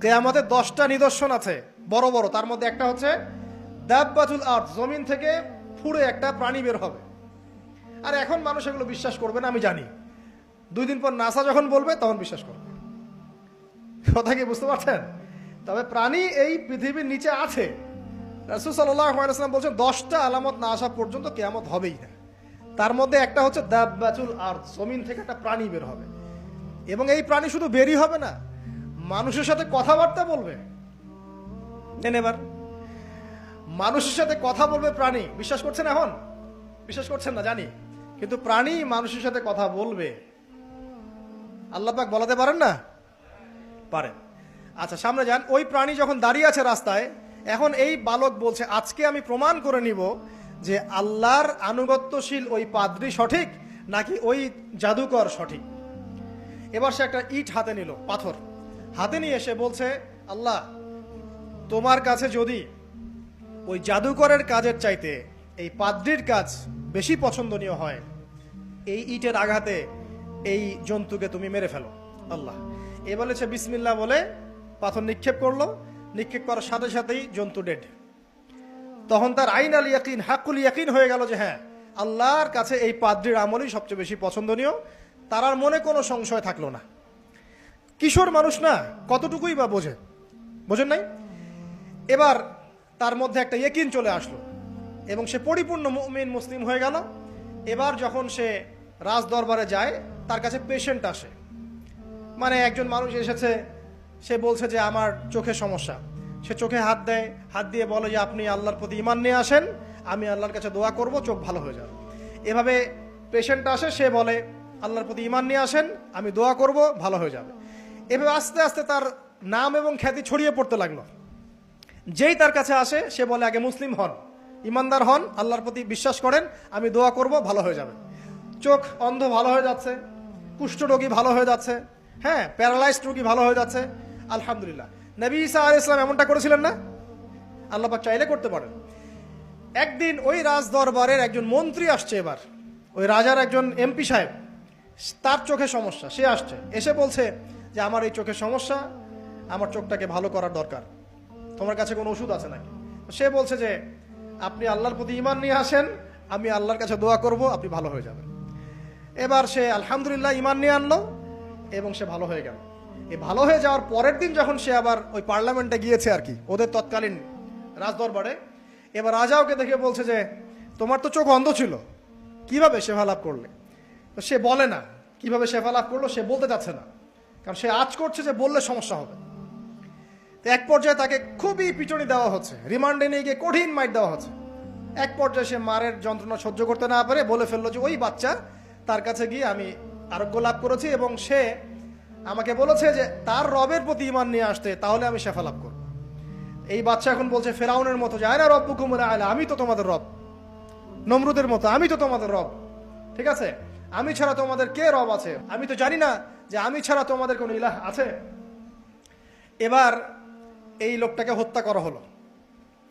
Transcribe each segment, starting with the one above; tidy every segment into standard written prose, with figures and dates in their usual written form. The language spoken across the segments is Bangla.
কিয়ামতের 10টা নিদর্শন আছে বড় বড়, তার মধ্যে একটা হচ্ছে দাব্বাতুল আরদ, জমিন থেকে ফুঁড়ে একটা প্রাণী বের হবে। আর এখন মানুষ এগুলো বিশ্বাস করবে না আমি জানি, 2 দিন পর নাসা যখন বলবে তখন বিশ্বাস করবে। কথা কি বুঝতে পারছেন? তবে প্রাণী এই পৃথিবীর নিচে আছে। রাসূল সাল্লাল্লাহু আলাইহি ওয়াসাল্লাম বলছেন 10টা আলামত না আসা পর্যন্ত কিয়ামত হবেই না। তার মধ্যে একটা হচ্ছে দাব্বাতুল আরদ, জমিন থেকে একটা প্রাণী বের হবে, এবং এই প্রাণী শুধু বেরই হবে না, মানুষের সাথে কথাবার্তা বলবে। এবার মানুষের সাথে কথা বলবে প্রাণী। বিশ্বাস করছেন? এখন বিশ্বাস করছেন না জানি, কিন্তু প্রাণী মানুষের সাথে কথা বলবে। আল্লাহ পাক বলাতে পারেন না? পারেন। আচ্ছা, সামনে যান। ওই প্রাণী যখন দাঁড়িয়ে আছে রাস্তায়, এখন এই বালক বলছে আজকে আমি প্রমাণ করে নিব যে আল্লাহর আনুগত্যশীল ওই পাদ্রী সঠিক নাকি ওই জাদুকর সঠিক। এবার সে একটা ইট হাতে নিল, পাথর হাতে নিয়ে এসে বলছে, আল্লাহ তোমার কাছে যদি ওই জাদুকরের কাজের চাইতে এই পাদ্রীর কাজ বেশি পছন্দনীয় হয়, এই ইটের আঘাতে এই জন্তুকে তুমি মেরে ফেলো আল্লাহ। এ বলেছে বিসমিল্লাহ বলে পাথর নিক্ষেপ করলো, নিক্ষেপ করার সাথে সাথেই জন্তু ডেড। তখন তার আইন আল ইয়াকিন, হাক্কুল ইয়াকিন হয়ে গেল যে হ্যাঁ, আল্লাহর কাছে এই পাদ্রীর আমলই সবচেয়ে বেশি পছন্দনীয়। তার আর মনে কোনো সংশয় থাকলো না। কিশোর মানুষ না, কতটুকুই বা বোঝেন নাই? এবার তার মধ্যে একটা ইয়াকিন চলে আসলো এবং সে পরিপূর্ণ মুমিন মুসলিম হয়ে গেল। এবার যখন সে রাজ দরবারে যায়, তার কাছে পেশেন্ট আসে, মানে একজন মানুষ এসেছে, সে বলছে যে আমার চোখে সমস্যা। সে চোখে হাত দেয়, হাত দিয়ে বলে যে আপনি আল্লাহর প্রতি ঈমান নিয়ে আসেন, আমি আল্লাহর কাছে দোয়া করব, চোখ ভালো হয়ে যাবে। এভাবে পেশেন্ট আসে, সে বলে আল্লাহর প্রতি ঈমান নিয়ে আসেন, আমি দোয়া করব, ভালো হয়ে যাবে। এভাবে আস্তে আস্তে তার নাম এবং খ্যাতি ছড়িয়ে পড়তে লাগলো। যেই তার কাছে আসে সে বলে আগে মুসলিম হন, ইমানদার হন, আল্লাহর প্রতি বিশ্বাস করেন, আমি দোয়া করব, ভালো হয়ে যাবে। চোখ অন্ধ ভালো হয়ে যাচ্ছে, কুষ্ঠরোগী ভালো হয়ে যাচ্ছে, হ্যাঁ, প্যারালাইজড রোগী ভালো হয়ে যাচ্ছে, আলহামদুলিল্লাহ। নবী ঈসা আলাইহিস সালাম এমনটা করেছিলেন না? আল্লাহ পাক চাইলে করতে পারেন। একদিন ওই রাজ দরবারের একজন মন্ত্রী আসছে, এবার ওই রাজার একজন এমপি সাহেব, তার চোখে সমস্যা, সে আসছে, এসে বলছে যে আমার এই চোখের সমস্যা, আমার চোখটাকে ভালো করার দরকার, তোমার কাছে কোনো ওষুধ আছে নাকি? সে বলছে যে আপনি আল্লাহর প্রতি ঈমান নিয়ে আসেন, আমি আল্লাহর কাছে দোয়া করব, আপনি ভালো হয়ে যাবেন। এবার সে আলহামদুলিল্লাহ ঈমান নিয়ে আনলো এবং সে ভালো হয়ে গেল। এই ভালো হয়ে যাওয়ার পরের দিন যখন সে আবার ওই পার্লামেন্টে গিয়েছে আর কি, ওদের তৎকালীন রাজদরবারে, এবার রাজা ওকে দেখে বলছে যে তোমার তো চোখ অন্ধ ছিল, কিভাবে শেফা লাভ করলে? তো সে বলে না কিভাবে শেফা লাভ করলো, সে বলতে চাচ্ছে না, কারণ সে আজ করছে যে বললে সমস্যা হবে। তো এক পর্যায়ে তাকে খুবই পিটুনি দেওয়া হচ্ছে, রিমান্ডে নিয়ে গিয়ে কঠিন মাইট দেওয়া হচ্ছে। এক পর্যায়ে সে মারের যন্ত্রণা সহ্য করতে না পারে বলে ফেললো যে ওই বাচ্চা, তার কাছে গিয়ে আমি আরোগ্য লাভ করেছি এবং সে আমাকে বলেছে যে তার রবের প্রতি ঈমান নিয়ে আসতে, তাহলে আমি শেফা লাভ করব। এই বাচ্চা এখন বলছে ফেরাউনের মতো যে আয়না রব্বুকুমুল আ'লা, আমি তো তোমাদের রব। নমরুদের মতো আমি তো তোমাদের রব, ঠিক আছে, আমি ছাড়া তোমাদের কে রব আছে? আমি তো জানি না যে আমি ছাড়া তোমাদের কোনো ইলাহ আছে। এবার এই লোকটাকে হত্যা করা হলো,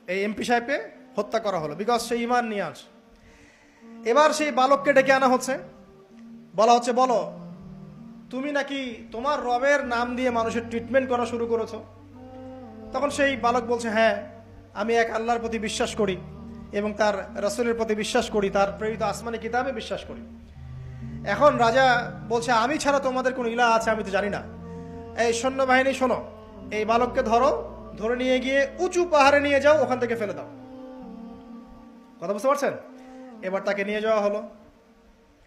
এই এমপি সাহেবকে হত্যা করা হলো, বিকজ সে ঈমান নিয়ে আসে। এবার সেই বালককে ডেকে আনা হচ্ছে, বলা হচ্ছে বলো তুমি নাকি তোমার রবের নাম দিয়ে মানুষের ট্রিটমেন্ট করা শুরু করেছো? তখন সেই বালক বলছে হ্যাঁ, আমি এক আল্লাহর প্রতি বিশ্বাস করি এবং তার রাসূলের প্রতি বিশ্বাস করি, তার প্রেরিত আসমানি কিতাবে বিশ্বাস করি। এখন রাজা বলছে আমি ছাড়া তোমাদের কোনো ইলাহ আছে আমি তো জানি না। এই সৈন্যবাহিনী শোনো, এই বালককে ধরো, ধরে নিয়ে গিয়ে উঁচু পাহাড়ে নিয়ে যাও, ওখান থেকে ফেলে দাও। কথা বুঝতে পারছেন? এবার তাকে নিয়ে যাওয়া হলো,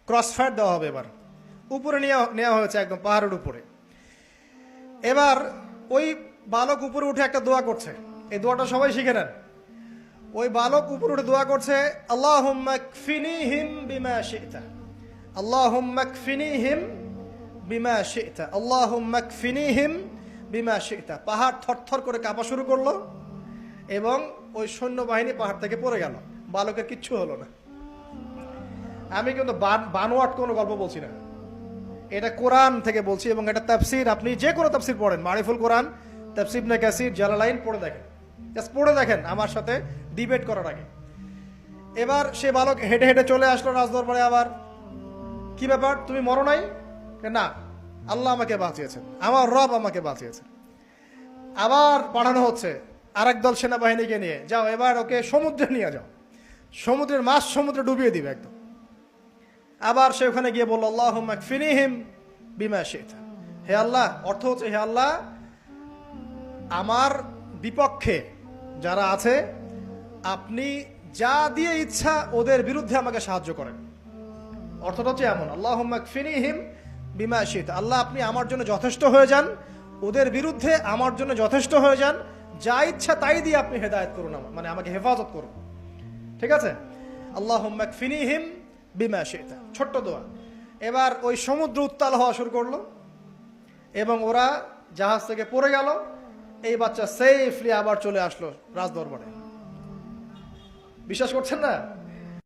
ক্রস ফায়ার দেওয়া হবে, এবার উপরে নেওয়া হয়েছে, একদম পাহাড়ের উপরে। এবার ওই বালক উপরে উঠে একটা দোয়া করছে, এই দোয়াটা সবাই শিখে নেন। ওই বালক উপরে উঠে দোয়া করছে আল্লাহুম্মা কফিনিহিম বিমা শি'তা, আল্লাহুম্মা কফিনিহিম বিমা শি'তা, আল্লাহুম্মা কফিনিহিম বিমা শি'তা। পাহাড় থরথর করে কাঁপা শুরু করলো এবং ওই সৈন্যবাহিনী পাহাড় থেকে পড়ে গেল, বালকের কিচ্ছু হলো না। আমি কিন্তু বানোয়াট কোনো গল্প বলছি না, এটা কোরআন থেকে বলছি এবং এটা তাফসীর। আপনি যে কোনো তাফসীর পড়েন, মারিফুল কোরআন, তাফসীর ইবনে কাসির, জালালাইন পড়ে দেখেন, জাস্ট পড়ে দেখেন আমার সাথে ডিবেট করার আগে। এবার সে বালক হেঁটে হেঁটে চলে আসলো রাজদরবারে। আবার কি ব্যাপার, তুমি মরো নাই? না, আল্লাহ আমাকে বাঁচিয়েছেন, আমার রব আমাকে বাঁচিয়েছেন। আবার পাঠানো হচ্ছে আরেক দল সেনাবাহিনীকে নিয়ে, যাও এবার ওকে সমুদ্রে নিয়ে যাও, সমুদ্রের মাছ সমুদ্রে ডুবিয়ে দিবে একদম। আবার সে ওখানে গিয়ে বলল আল্লাহুম্মা কফিনিহিম বিমা শি'তা, হে আল্লাহ, অর্থ হচ্ছে হে আল্লাহ আমার বিপক্ষে যারা আছে আপনি যা দিয়ে ইচ্ছা ওদের বিরুদ্ধে আমাকে সাহায্য করেন। অর্থটা হচ্ছে এমন, আল্লাহুম্মা কফিনিহিম বিমা শি'তা, আল্লাহ আপনি আমার জন্য যথেষ্ট হয়ে যান, ওদের বিরুদ্ধে আমার জন্য যথেষ্ট হয়ে যান, যা ইচ্ছা তাই দিয়ে আপনি হেদায়েত করুন, মানে আমাকে হেফাজত করুন। ঠিক আছে, আল্লাহুম্মা কফিনিহিম বিমা শি'তা, ছোট্ট দোয়া। এবার ওই সমুদ্র উত্তাল হওয়া শুরু করলো এবং ওরা জাহাজ থেকে পড়ে গেল। এই বাচ্চা সেফলি আবার চলে আসলো রাজদরবারে। বিশ্বাস করছেন না?